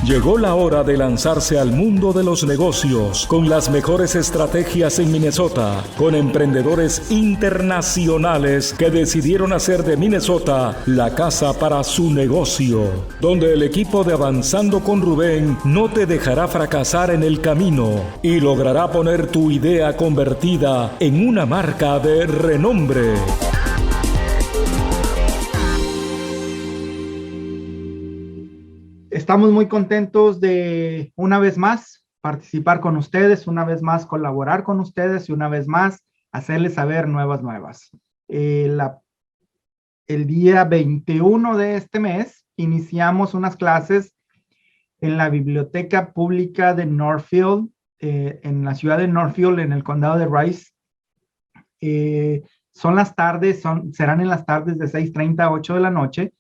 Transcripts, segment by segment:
Llegó la hora de lanzarse al mundo de los negocios con las mejores estrategias en Minnesota, con emprendedores internacionales que decidieron hacer de Minnesota la casa para su negocio, donde el equipo de Avanzando con Rubén no te dejará fracasar en el camino y logrará poner tu idea convertida en una marca de renombre. Estamos muy contentos de una vez más participar con ustedes, una vez más colaborar con ustedes y una vez más hacerles saber nuevas. El día 21 de este mes iniciamos unas clases en la Biblioteca Pública de Northfield, en la ciudad de Northfield, en el condado de Rice. Serán en las tardes de 6:30 a 8 de la noche.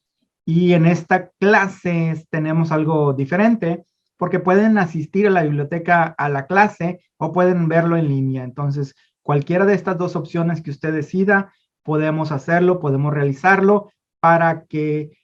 Y en esta clase tenemos algo diferente, porque pueden asistir a la biblioteca a la clase o pueden verlo en línea. Entonces, cualquiera de estas dos opciones que usted decida, podemos hacerlo, podemos realizarlo para que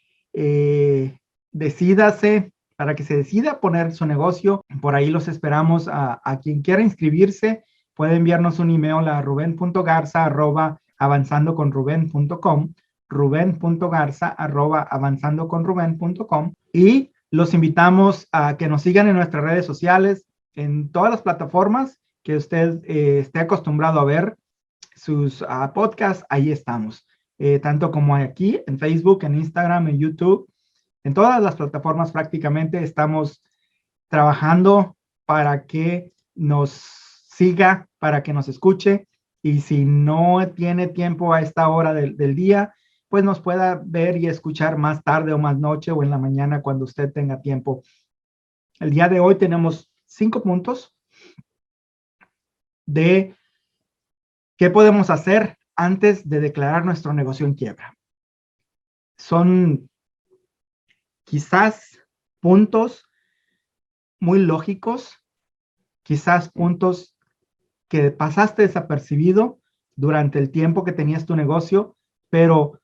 para que se decida poner su negocio. Por ahí los esperamos a quien quiera inscribirse. Puede enviarnos un email a ruben.garza@avanzandoconruben.com, ruben.garza@avanzandoconruben.com, y los invitamos a que nos sigan en nuestras redes sociales, en todas las plataformas que usted esté acostumbrado a ver sus podcasts. Ahí estamos, tanto como aquí en Facebook, en Instagram, en YouTube, en todas las plataformas prácticamente estamos trabajando para que nos siga, para que nos escuche, y si no tiene tiempo a esta hora del día, pues nos pueda ver y escuchar más tarde o más noche o en la mañana cuando usted tenga tiempo. El día de hoy tenemos 5 puntos de qué podemos hacer antes de declarar nuestro negocio en quiebra. Son quizás puntos muy lógicos, quizás puntos que pasaste desapercibido durante el tiempo que tenías tu negocio, pero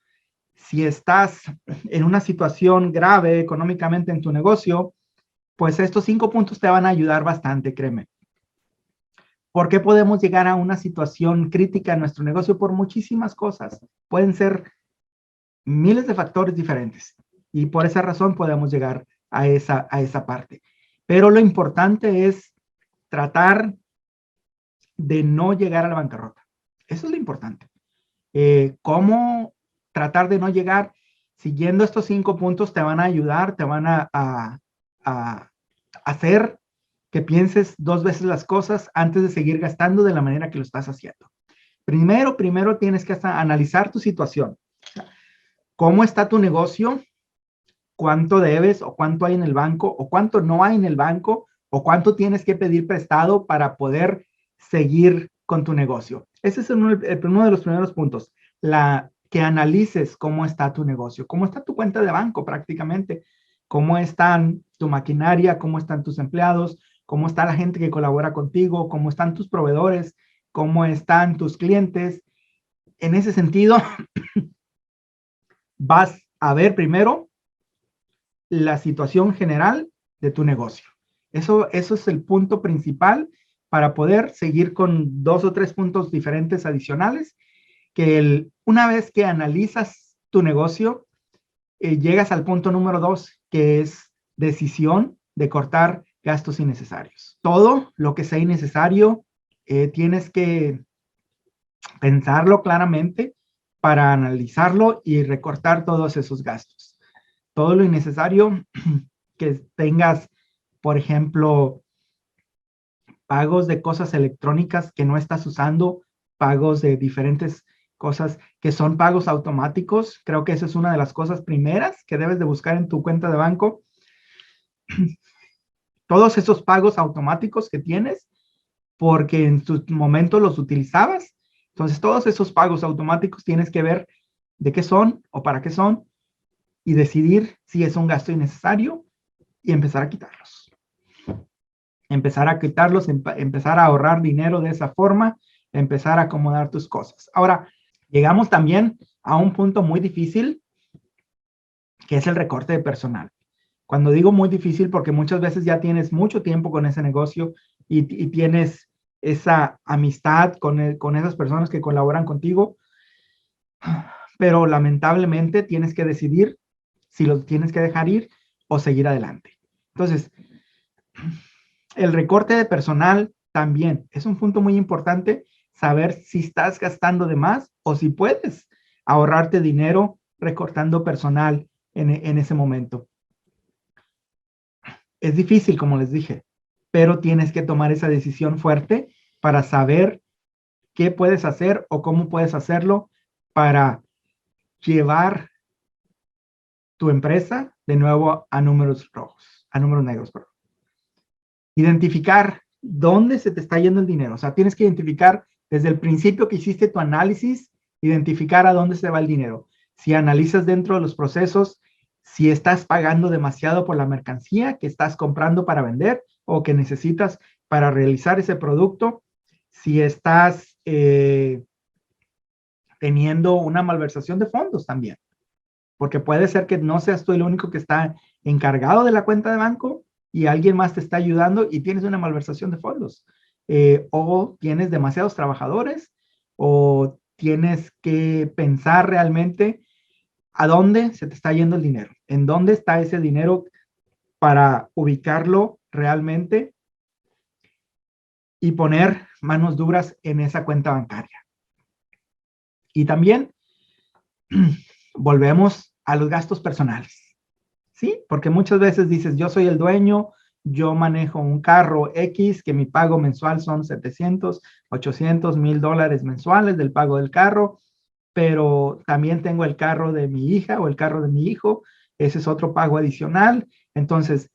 si estás en una situación grave económicamente en tu negocio, pues estos 5 puntos te van a ayudar bastante, créeme. ¿Por qué podemos llegar a una situación crítica en nuestro negocio? Por muchísimas cosas. Pueden ser miles de factores diferentes y por esa razón podemos llegar a esa parte. Pero lo importante es tratar de no llegar a la bancarrota. Eso es lo importante. ¿Cómo tratar de no llegar? Siguiendo estos 5 puntos te van a ayudar, te van a hacer que pienses 2 veces las cosas antes de seguir gastando de la manera que lo estás haciendo. Primero tienes que analizar tu situación. ¿Cómo está tu negocio? ¿Cuánto debes o cuánto hay en el banco o cuánto no hay en el banco o cuánto tienes que pedir prestado para poder seguir con tu negocio? Ese es uno de los primeros puntos. Que analices cómo está tu negocio, cómo está tu cuenta de banco prácticamente, cómo están tu maquinaria, cómo están tus empleados, cómo está la gente que colabora contigo, cómo están tus proveedores, cómo están tus clientes. En ese sentido, vas a ver primero la situación general de tu negocio. Eso es el punto principal para poder seguir con 2 o 3 puntos diferentes adicionales, que una vez que analizas tu negocio, llegas al punto número 2, que es decisión de cortar gastos innecesarios. Todo lo que sea innecesario, tienes que pensarlo claramente para analizarlo y recortar todos esos gastos. Todo lo innecesario que tengas, por ejemplo, pagos de cosas electrónicas que no estás usando, pagos de diferentes cosas que son pagos automáticos. Creo que esa es una de las cosas primeras que debes de buscar en tu cuenta de banco. Todos esos pagos automáticos que tienes, porque en su momento los utilizabas. Entonces, todos esos pagos automáticos tienes que ver de qué son o para qué son y decidir si es un gasto innecesario y empezar a quitarlos. Empezar a ahorrar dinero de esa forma, empezar a acomodar tus cosas. Ahora, llegamos también a un punto muy difícil, que es el recorte de personal. Cuando digo muy difícil, porque muchas veces ya tienes mucho tiempo con ese negocio y tienes esa amistad con esas personas que colaboran contigo, pero lamentablemente tienes que decidir si los tienes que dejar ir o seguir adelante. Entonces, el recorte de personal también es un punto muy importante, saber si estás gastando de más o si puedes ahorrarte dinero recortando personal en ese momento. Es difícil, como les dije, pero tienes que tomar esa decisión fuerte para saber qué puedes hacer o cómo puedes hacerlo para llevar tu empresa de nuevo a números rojos, a números negros. Perdón. Identificar dónde se te está yendo el dinero. O sea, tienes que identificar desde el principio que hiciste tu análisis, identificar a dónde se va el dinero. Si analizas dentro de los procesos, si estás pagando demasiado por la mercancía que estás comprando para vender o que necesitas para realizar ese producto, si estás teniendo una malversación de fondos también, porque puede ser que no seas tú el único que está encargado de la cuenta de banco y alguien más te está ayudando y tienes una malversación de fondos. O tienes demasiados trabajadores o tienes que pensar realmente a dónde se te está yendo el dinero, en dónde está ese dinero para ubicarlo realmente y poner manos duras en esa cuenta bancaria. Y también volvemos a los gastos personales, ¿sí? Porque muchas veces dices, yo soy el dueño, yo manejo un carro X, que mi pago mensual son 700, 800, $1000 mensuales del pago del carro, pero también tengo el carro de mi hija o el carro de mi hijo, ese es otro pago adicional. Entonces,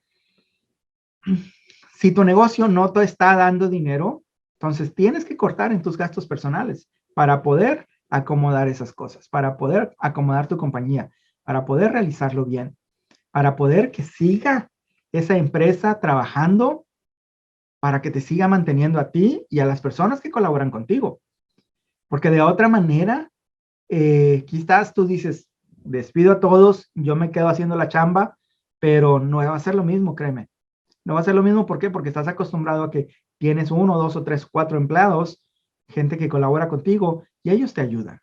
si tu negocio no te está dando dinero, entonces tienes que cortar en tus gastos personales para poder acomodar esas cosas, para poder acomodar tu compañía, para poder realizarlo bien, para poder que siga esa empresa trabajando, para que te siga manteniendo a ti y a las personas que colaboran contigo. Porque de otra manera, quizás tú dices, despido a todos, yo me quedo haciendo la chamba, pero no va a ser lo mismo, créeme. No va a ser lo mismo, ¿por qué? Porque estás acostumbrado a que tienes 1, 2 o 3, 4 empleados, gente que colabora contigo y ellos te ayudan.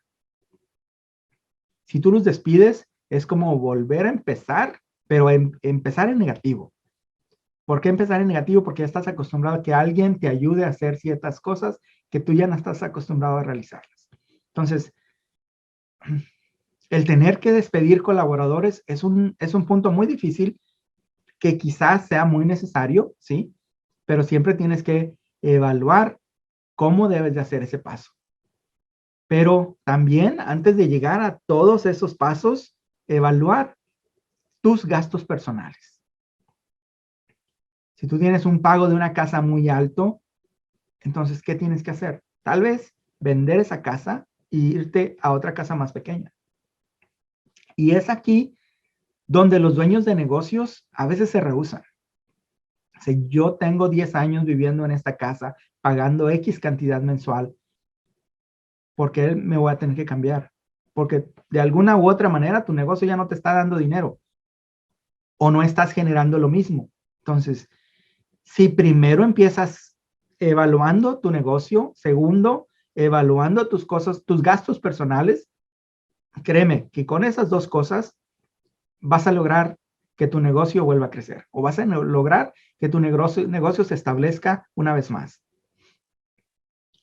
Si tú los despides, es como volver a empezar, pero empezar en negativo. ¿Por qué empezar en negativo? Porque ya estás acostumbrado a que alguien te ayude a hacer ciertas cosas que tú ya no estás acostumbrado a realizarlas. Entonces, el tener que despedir colaboradores es un punto muy difícil que quizás sea muy necesario, ¿sí? Pero siempre tienes que evaluar cómo debes de hacer ese paso. Pero también, antes de llegar a todos esos pasos, evaluar tus gastos personales. Si tú tienes un pago de una casa muy alto, entonces, ¿qué tienes que hacer? Tal vez vender esa casa e irte a otra casa más pequeña. Y es aquí donde los dueños de negocios a veces se rehúsan. Si yo tengo 10 años viviendo en esta casa, pagando X cantidad mensual, ¿por qué me voy a tener que cambiar? Porque de alguna u otra manera tu negocio ya no te está dando dinero o no estás generando lo mismo. Entonces, si primero empiezas evaluando tu negocio, segundo, evaluando tus cosas, tus gastos personales, créeme que con esas dos cosas vas a lograr que tu negocio vuelva a crecer o vas a lograr que tu negocio se establezca una vez más.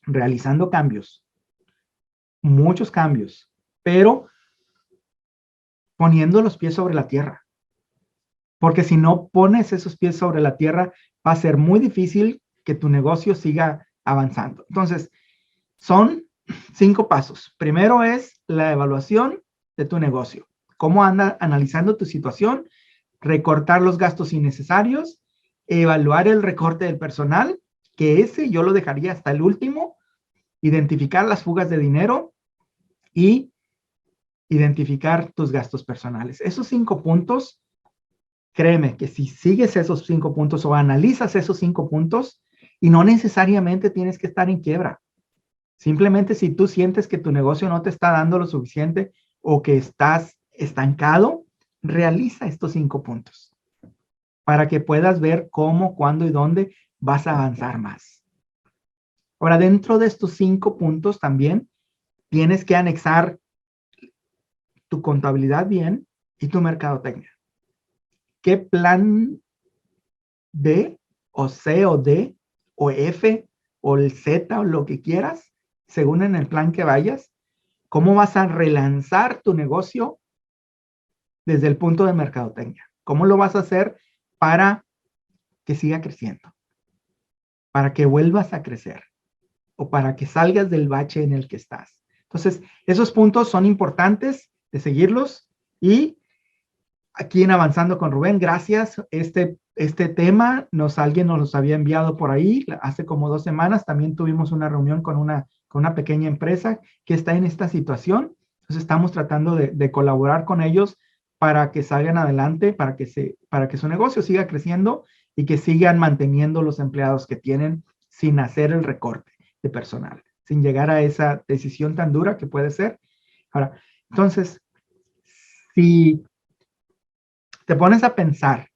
Realizando cambios, muchos cambios, pero poniendo los pies sobre la tierra. Porque si no pones esos pies sobre la tierra, va a ser muy difícil que tu negocio siga avanzando. Entonces, son 5 pasos. Primero es la evaluación de tu negocio. Cómo anda analizando tu situación, recortar los gastos innecesarios, evaluar el recorte del personal, que ese yo lo dejaría hasta el último, identificar las fugas de dinero y identificar tus gastos personales. Esos 5 puntos, créeme que si sigues esos 5 puntos o analizas esos 5 puntos, y no necesariamente tienes que estar en quiebra. Simplemente si tú sientes que tu negocio no te está dando lo suficiente o que estás estancado, realiza estos 5 puntos. para que puedas ver cómo, cuándo y dónde vas a avanzar más. Ahora, dentro de estos 5 puntos también tienes que anexar tu contabilidad bien y tu mercadotecnia. ¿Qué plan B o C o D o F o el Z o lo que quieras, según en el plan que vayas? ¿Cómo vas a relanzar tu negocio desde el punto de mercadotecnia? ¿Cómo lo vas a hacer para que siga creciendo? Para que vuelvas a crecer o para que salgas del bache en el que estás. Entonces, esos puntos son importantes de seguirlos. Y aquí en Avanzando con Rubén, gracias. Este tema alguien nos los había enviado por ahí hace como 2 semanas. También tuvimos una reunión con una pequeña empresa que está en esta situación. Entonces estamos tratando de colaborar con ellos para que salgan adelante, para que su negocio siga creciendo y que sigan manteniendo los empleados que tienen sin hacer el recorte de personal, sin llegar a esa decisión tan dura que puede ser. Ahora, entonces, si te pones a pensar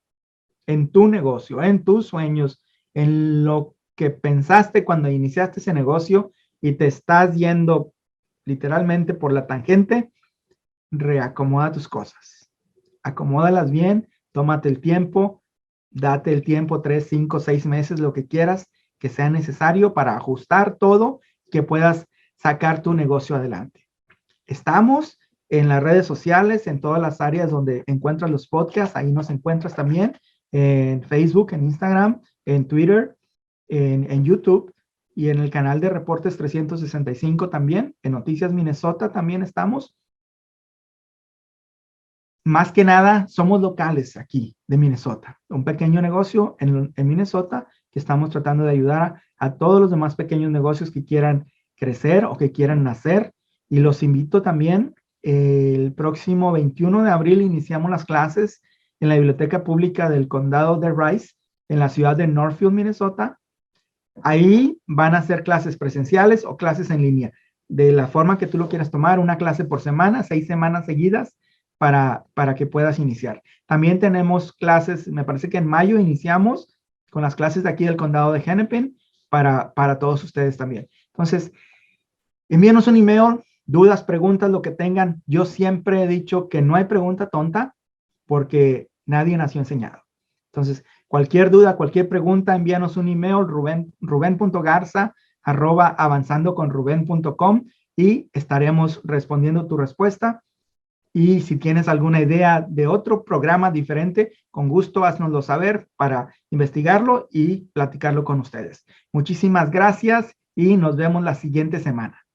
en tu negocio, en tus sueños, en lo que pensaste cuando iniciaste ese negocio y te estás yendo literalmente por la tangente, reacomoda tus cosas. Acomódalas bien, tómate el tiempo, date el tiempo, 3, 5, 6 meses, lo que quieras, que sea necesario para ajustar todo, que puedas sacar tu negocio adelante. Estamos en las redes sociales, en todas las áreas donde encuentras los podcasts, ahí nos encuentras también, en Facebook, en Instagram, en Twitter, en YouTube y en el canal de Reportes 365 también, en Noticias Minnesota también estamos. Más que nada, somos locales aquí de Minnesota, un pequeño negocio en Minnesota que estamos tratando de ayudar a todos los demás pequeños negocios que quieran crecer o que quieran nacer. Y los invito también, el próximo 21 de abril iniciamos las clases en la Biblioteca Pública del Condado de Rice, en la ciudad de Northfield, Minnesota. Ahí van a ser clases presenciales o clases en línea, de la forma que tú lo quieras tomar, una clase por semana, 6 semanas seguidas, para que puedas iniciar. También tenemos clases, me parece que en mayo iniciamos con las clases de aquí del condado de Hennepin para todos ustedes también. Entonces, envíenos un email, dudas, preguntas, lo que tengan. Yo siempre he dicho que no hay pregunta tonta porque nadie nació enseñado. Entonces, cualquier duda, cualquier pregunta, envíanos un email, ruben.garza@avanzandoconruben.com y estaremos respondiendo tu respuesta. Y si tienes alguna idea de otro programa diferente, con gusto haznoslo saber para investigarlo y platicarlo con ustedes. Muchísimas gracias y nos vemos la siguiente semana.